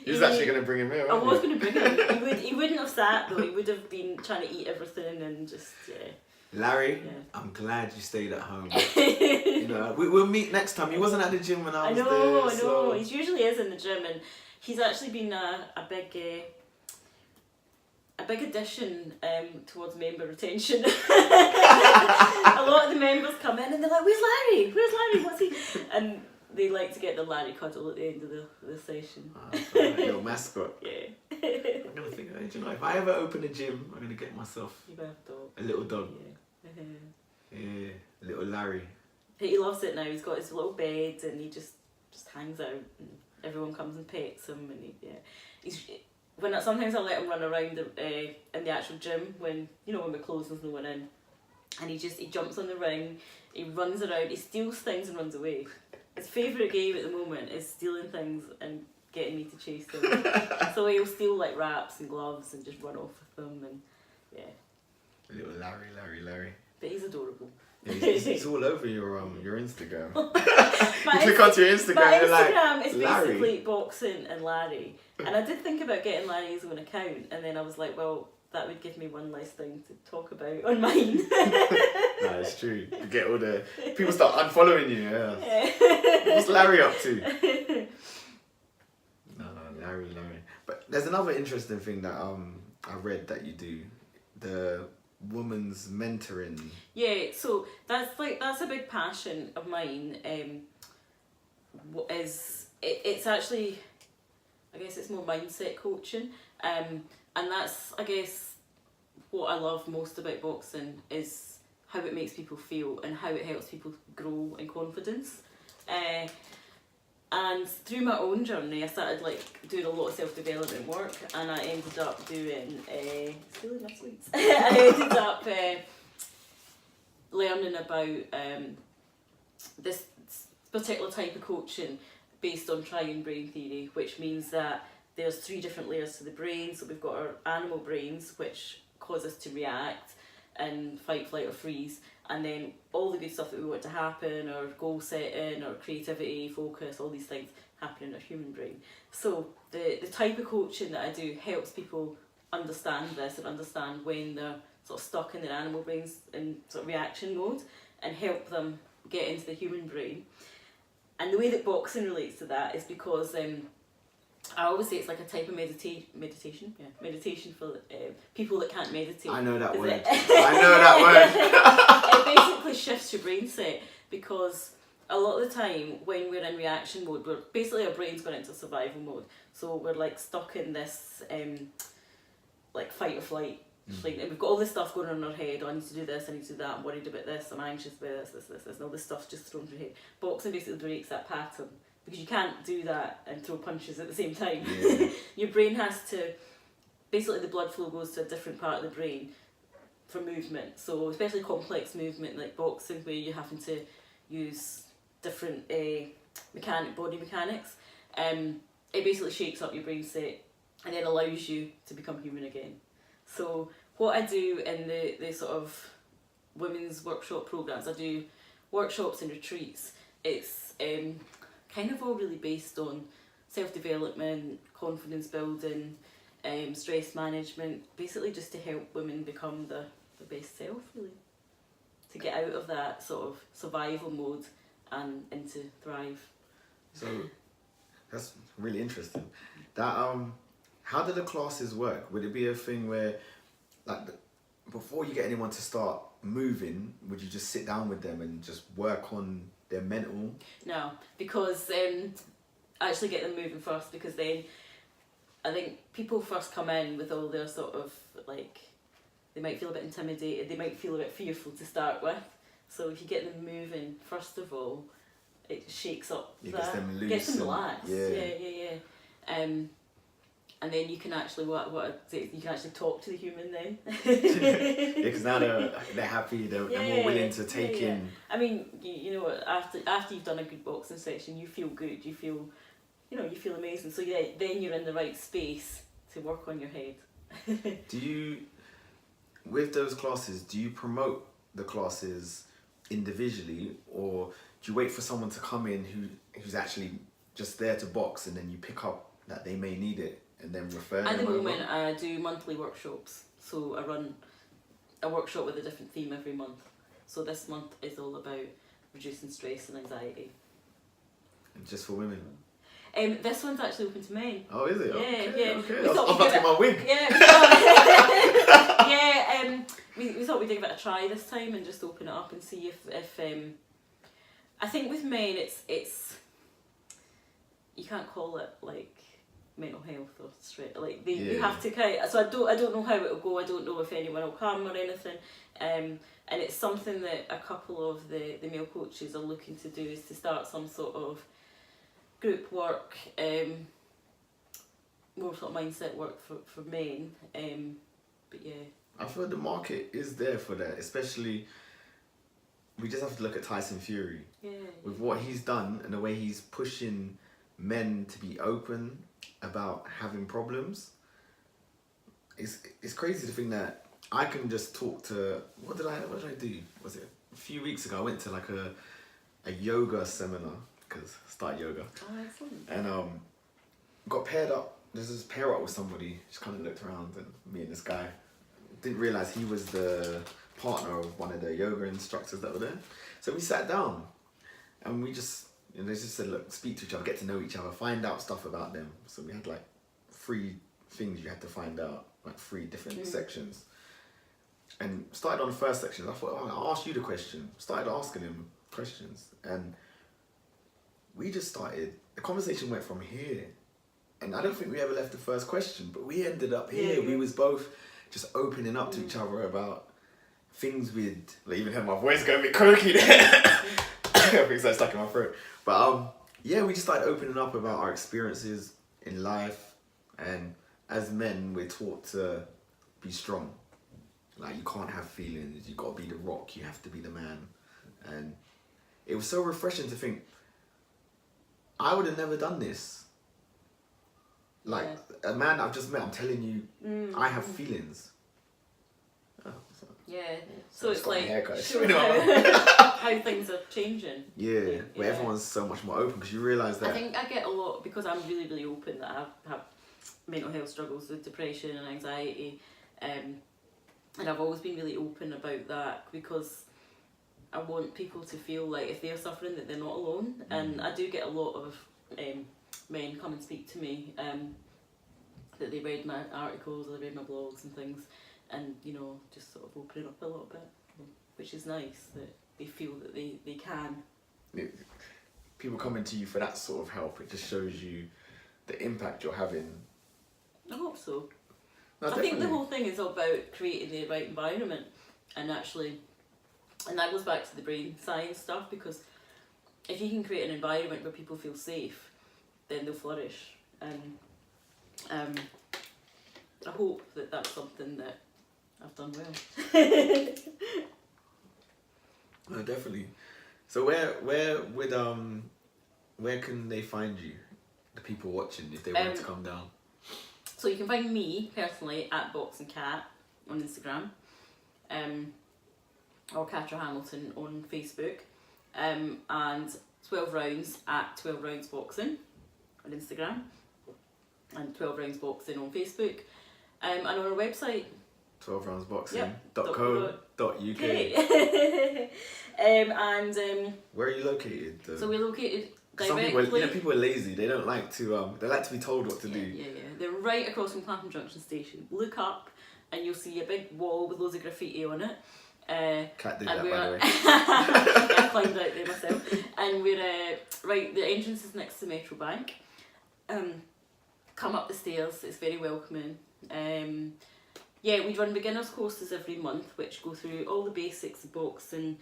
You was actually going to bring him here, I weren't was you? going to bring him. He wouldn't have sat though. He would have been trying to eat everything and just, yeah. Larry, Yeah. I'm glad you stayed at home. You know, we'll meet next time. He wasn't at the gym when I was there. I know. So. He usually is in the gym, and he's actually been a big addition towards member retention. A lot of the members come in and they're like, "Where's Larry? Where's Larry? What's he?" And they like to get the Larry cuddle at the end of the session. So like your mascot. Yeah. I'm gonna think, do you know, if I ever open a gym, I'm gonna get myself You better have a dog. a little dog. Yeah. Yeah, little Larry. He loves it now. He's got his little bed and he just hangs out and everyone comes and pets him and sometimes I let him run around in the actual gym when we're closed, there's no one in, and he jumps on the ring, he runs around, he steals things and runs away. His favourite game at the moment is stealing things and getting me to chase him. So he'll steal like wraps and gloves and just run off with them, and yeah. Little Larry. But he's adorable. Yeah, he's all over your Instagram. My You click onto your Instagram, my you're like, Instagram is Larry. basically boxing and Larry. And I did think about getting Larry's own account, and then I was like, well, that would give me one less thing to talk about on mine. No, it's true. You get all the people start unfollowing you. Yeah. What's Larry up to? No, Larry. But there's another interesting thing that I read that you do, the woman's mentoring. Yeah, so that's a big passion of mine. It's actually, I guess it's more mindset coaching, and that's, I guess, what I love most about boxing is how it makes people feel and how it helps people grow in confidence. And through my own journey, I started doing a lot of self-development work, and I ended up doing stealing my sweets. I ended up learning about this particular type of coaching based on triune brain theory, which means that there's 3 different layers to the brain. So we've got our animal brains, which cause us to react and fight, flight or freeze, and then all the good stuff that we want to happen, or goal setting, or creativity, focus, all these things happen in our human brain. So the type of coaching that I do helps people understand this and understand when they're sort of stuck in their animal brains in sort of reaction mode, and help them get into the human brain. And the way that boxing relates to that is because I always say it's like a type of meditation for people that can't meditate. I know that word. It basically shifts your brain set, because a lot of the time when we're in reaction mode, our brain's going into survival mode. So we're stuck in this fight or flight. And we've got all this stuff going on in our head. Oh, I need to do this, I need to do that, I'm worried about this, I'm anxious about this, and all this stuff's just thrown through your head. Boxing basically breaks that pattern, because you can't do that and throw punches at the same time. Yeah. Your brain has to, basically the blood flow goes to a different part of the brain for movement. So especially complex movement like boxing, where you're having to use different body mechanics, it basically shakes up your brain set and then allows you to become human again. So what I do in the sort of women's workshop programs, I do workshops and retreats. It's kind of all really based on self-development, confidence building, stress management, basically just to help women become the best self, really. To get out of that sort of survival mode and into thrive. So that's really interesting. That how do the classes work? Would it be a thing where, before you get anyone to start moving, would you just sit down with them and just work on their mental? No, because I actually get them moving first, because then I think people first come in with all their sort of they might feel a bit intimidated, they might feel a bit fearful to start with. So if you get them moving first of all, it shakes up. Gets them loose. Gets them relaxed. Yeah. Yeah. And then you can actually you can actually talk to the human then. Because now they're happy. They're more willing to take in. I mean, you know, after you've done a good boxing session, you feel good. You feel, you feel amazing. So yeah, then you're in the right space to work on your head. Do you, with those classes, do you promote the classes individually, or do you wait for someone to come in who's actually just there to box, and then you pick up that they may need it and then refer them At the over? moment, I do monthly workshops. So I run a workshop with a different theme every month. So this month is all about reducing stress and anxiety. And just for women? This one's actually open to men. Oh, is it? Yeah, okay, yeah. Okay. We I'm thought about to get my wig. We thought we'd give it a try this time and just open it up and see if I think with men it's you can't call it like mental health or stress, like you have to kind of, so I don't know how it'll go. I don't know if anyone will come or anything, and it's something that a couple of the male coaches are looking to do, is to start some sort of group work, more sort of mindset work for men, but yeah. I've heard the market is there for that, especially, we just have to look at Tyson Fury. With what he's done and the way he's pushing men to be open about having problems. It's crazy to think that I can just talk to, what did I do? Was it a few weeks ago? I went to like a yoga seminar, because I started yoga. Oh, excellent. And got paired up. There's this pair up with somebody. Just kind of looked around, and me and this guy didn't realise he was the partner of one of the yoga instructors that were there. So we sat down and we just, they just said, look, speak to each other, get to know each other, find out stuff about them. So we had like 3 things you had to find out, like 3 different sections. And started on the first section. I thought, oh, I'll ask you the question. Started asking him questions. And we just started, the conversation went from here. And I don't think we ever left the first question, but we ended up here. We was both just opening up to each other about things with, like, even had my voice going a bit croaky there. I think so stuck in my throat. But yeah, we just started opening up about our experiences in life, and as men, we're taught to be strong. Like, you can't have feelings. You got to be the rock. You have to be the man. And it was so refreshing to think, I would have never done this. Like, a man I've just met, I'm telling you, I have feelings. Oh, so it's like how things are changing. Where everyone's so much more open, because you realise that. I think I get a lot, because I'm really, really open, that I have mental health struggles with depression and anxiety, and I've always been really open about that, because I want people to feel like if they're suffering, that they're not alone. And I do get a lot of men come and speak to me, that they read my articles or they read my blogs and things, and just sort of open it up a little bit, which is nice, that they feel that they can. People coming to you for that sort of help, it just shows you the impact you're having. I hope so. No, I think the whole thing is about creating the right environment, and that goes back to the brain science stuff, because if you can create an environment where people feel safe, then they'll flourish. And I hope that that's something that I've done well. No, definitely. So where can they find you, the people watching, if they want to come down? So you can find me personally at Box and Cat on Instagram, or Katra Hamilton on Facebook, and 12 Rounds at 12 Rounds Boxing on Instagram, and 12 Rounds Boxing on Facebook, and on our website 12roundsboxing.co.uk. Where are you located though? So we're located directly. Some people, people are lazy. They don't like to. They like to be told what to do. Yeah. They're right across from Clapham Junction Station. Look up, and you'll see a big wall with loads of graffiti on it. Cat did that, by the way. I climbed out there myself. And we're right. The entrance is next to Metro Bank. Come up the stairs. It's very welcoming. We run beginners courses every month, which go through all the basics of boxing,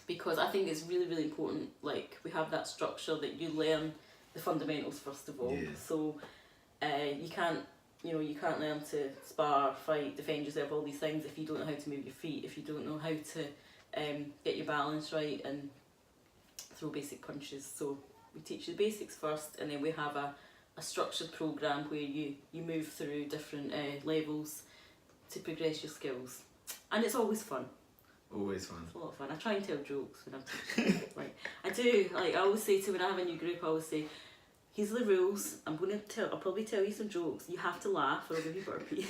because I think it's really, really important, like, we have that structure that you learn the fundamentals first of all. Yeah. So you can't learn to spar, fight, defend yourself, all these things if you don't know how to move your feet, if you don't know how to get your balance right and throw basic punches. So we teach you the basics first, and then we have a structured programme where you move through different levels to progress your skills. And it's always fun. Always fun. It's a lot of fun. I try and tell jokes when I'm teaching. Like, I do. Like, I always say to, when I have a new group, I always say, here's the rules. I'll probably tell you some jokes. You have to laugh or I'll give you burpees.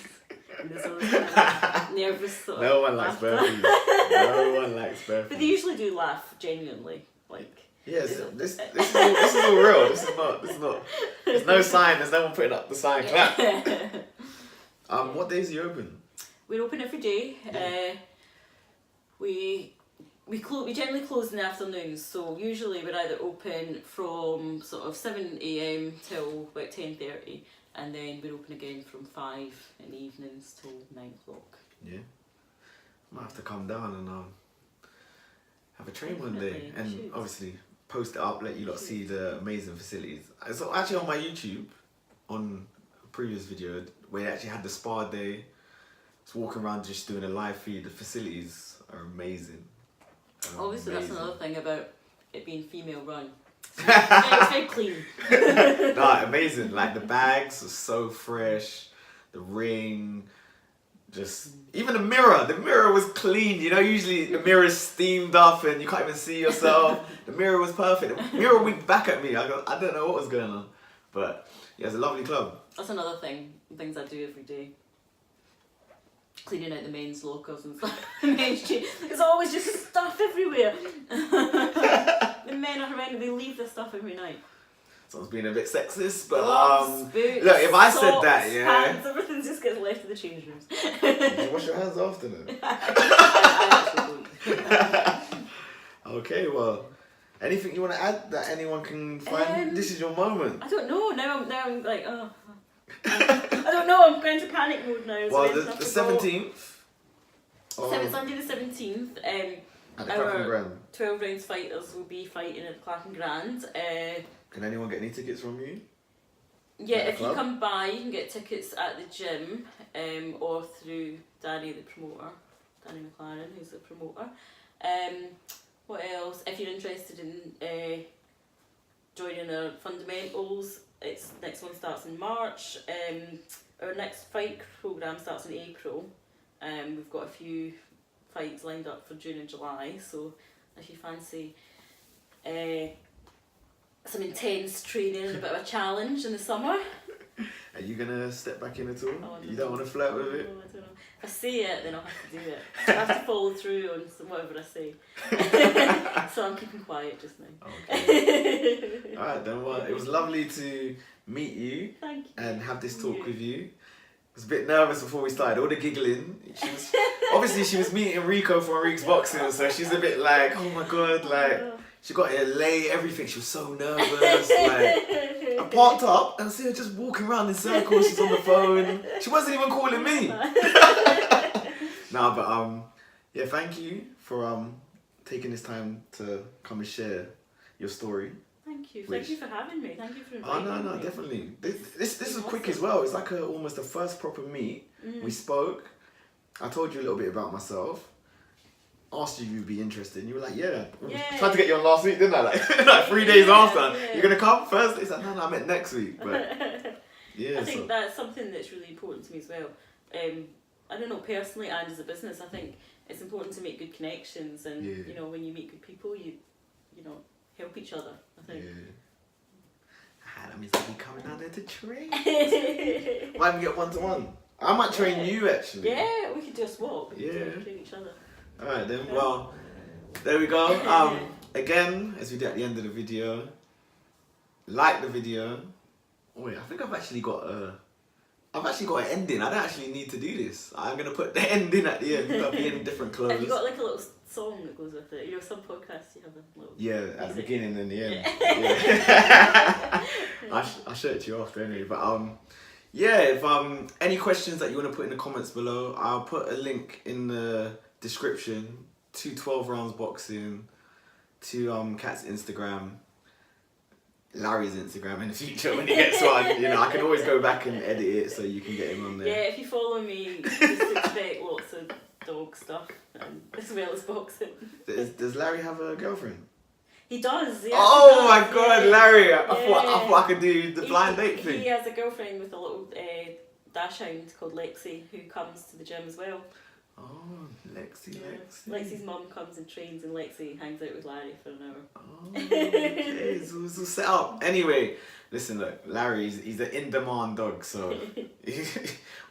And there's always kind of nervous sort of No one likes burpees. No one likes burpees. But they usually do laugh genuinely. Like, yes, this is all real. This is not. There's no sign. There's no one putting up the sign. Clap. What days are you open? We're open every day. Yeah. We generally close in the afternoons, so usually we're either open from sort of 7 AM till about 10:30, and then we're open again from 5 in the evenings till 9 o'clock. Yeah. Might have to come down and have a train one day, Definitely, and should. obviously post it up, let you lot see the amazing facilities. It's actually on my YouTube, on a previous video, where they actually had the spa day. Just walking around just doing a live feed. The facilities are amazing. Obviously, Amazing. that's another thing about it being female run. It's very clean. No, amazing. Like the bags are so fresh. The ring, just even the mirror. The mirror was clean. You know, usually the mirror's steamed up and you can't even see yourself. The mirror was perfect. The mirror winked back at me. I don't know what was going on, but yeah, it's a lovely club. That's another things I do every day. Cleaning out the men's lockers and stuff. The men's there's always just stuff everywhere. The men are horrendous. They leave their stuff every night. Someone's being a bit sexist, but Gloves, boots, look, if I said socks, that, yeah. pants, everything just gets left in the change rooms. You wash your hands after that. Okay, well, anything you want to add that anyone can find? This is your moment. I don't know. Now I'm like, oh. I don't know. I'm going to panic mode now. Well, the 17th. Sunday the 17th. At the Clapham Grand. 12 rounds fighters will be fighting at the Clapham Grand. Can anyone get any tickets from you? Yeah, At the if you club? come by, you can get tickets at the gym, or through Danny, the promoter, Danny McLaren, who's the promoter. What else? If you're interested in joining our fundamentals, next one starts in March. Our next fight programme starts in April. We've got a few fights lined up for June and July, so if you fancy some intense training and a bit of a challenge in the summer. Are you gonna step back in at all? Oh, You don't want to flirt with it? I don't know. If I say it, then I'll have to do it. I have to follow through on whatever I say. So I'm keeping quiet just now. Okay. Alright then, well, it was lovely to meet you Thank you. and have this talk with you. I was a bit nervous before we started, all the giggling. Obviously she was meeting Rico from Reekz Boxing, so she's a bit like, oh my god, like, she got to lay everything, she was so nervous, like, I parked up and I see her just walking around in circles, she's on the phone, she wasn't even calling me. Nah, but yeah, thank you for taking this time to come and share your story. Thank you. Thank you for having me. Thank you for inviting me. Oh no, definitely. This was quick as well. It's like almost the first proper meet. We spoke. I told you a little bit about myself. Asked you if you'd be interested. And you were like, yeah. Tried to get you on last week, didn't I? Like 3 days after. Yeah. You're gonna come first? It's like, no, I meant next week. But yeah. I think that's something that's really important to me as well. I don't know, personally and as a business, I think it's important to make good connections, and you know, when you meet good people, you know, help each other, I think. Yeah. That means I'll be coming down there to train. Might even get one-to-one. I might train you actually. Yeah, we could do a swap. We could train each other. Alright then, well, there we go. Again, as we did at the end of the video, like the video. Oh wait, I think I've actually got an ending. I don't actually need to do this. I'm gonna put the ending at the end. I'll be in different clothes. Have you got like a little song that goes with it? You know, some podcasts you have a little at the beginning and the end. Yeah. I'll show it to you after anyway. But yeah, if any questions that you want to put in the comments below, I'll put a link in the description to 12 rounds boxing, to Kat's Instagram, Larry's Instagram in the future when he gets one. You know, I can always go back and edit it so you can get him on there. Yeah, if you follow me, just expect lots of dog stuff as well as boxing. Does Larry have a girlfriend? He does. Yeah, Oh my God, Larry! I thought I could do the blind date thing. He has a girlfriend with a little dachshund called Lexi who comes to the gym as well. Oh, Lexi. Lexi's mum comes and trains, and Lexi hangs out with Larry for an hour. Oh, okay, it's all set up. Anyway, listen, look, Larry, he's an in-demand dog, so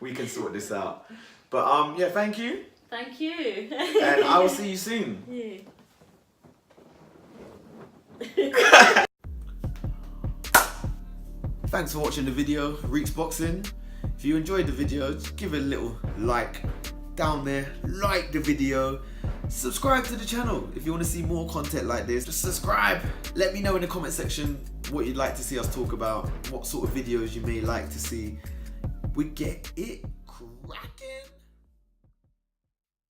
we can sort this out. But yeah, thank you. Thank you. And I will see you soon. Yeah. Thanks for watching the video, Reekz Boxing. If you enjoyed the video, just give it a little like down there, like the video, subscribe to the channel if you want to see more content like this. Just subscribe. Let me know in the comment section what you'd like to see us talk about, what sort of videos you may like to see. We get it cracking.